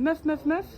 Meuf,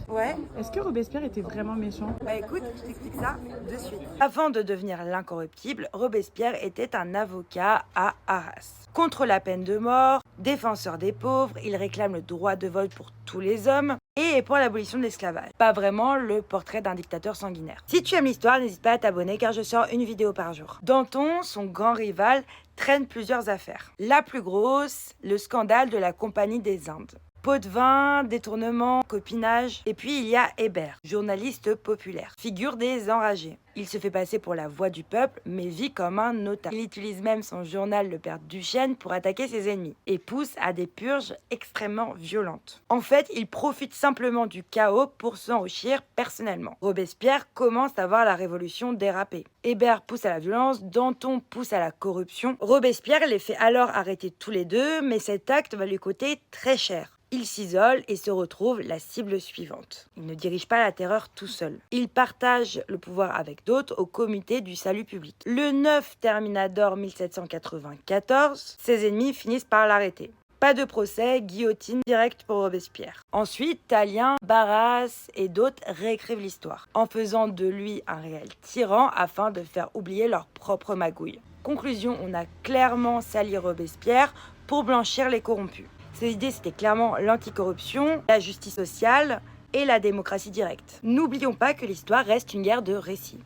Ouais, est-ce que Robespierre était vraiment méchant? bah écoute, je t'explique ça de suite. Avant de devenir l'incorruptible, Robespierre était un avocat à Arras. Contre la peine de mort, défenseur des pauvres, il réclame le droit de vote pour tous les hommes et est pour l'abolition de l'esclavage. Pas vraiment le portrait d'un dictateur sanguinaire. Si tu aimes l'histoire, n'hésite pas à t'abonner car je sors une vidéo par jour. Danton, son grand rival, traîne plusieurs affaires. La plus grosse, le scandale de la Compagnie des Indes. Pot de vin, détournement, copinage. Et puis il y a Hébert, journaliste populaire, figure des enragés. Il se fait passer pour la voix du peuple, mais vit comme un notable. Il utilise même son journal Le Père Duchesne pour attaquer ses ennemis et pousse à des purges extrêmement violentes. En fait, il profite simplement du chaos pour s'enrichir personnellement. Robespierre commence à voir la révolution déraper. Hébert pousse à la violence, Danton pousse à la corruption. Robespierre les fait alors arrêter tous les deux, mais cet acte va lui coûter très cher. Il s'isole et se retrouve la cible suivante. Il ne dirige pas la terreur tout seul. Il partage le pouvoir avec d'autres au comité du salut public. Le 9 Therminador 1794, ses ennemis finissent par l'arrêter. Pas de procès, guillotine directe pour Robespierre. Ensuite, Tallien, Barras et d'autres réécrivent l'histoire, en faisant de lui un réel tyran afin de faire oublier leur propre magouille. Conclusion, on a clairement sali Robespierre pour blanchir les corrompus. Ses idées, c'était clairement l'anticorruption, la justice sociale et la démocratie directe. N'oublions pas que l'histoire reste une guerre de récits.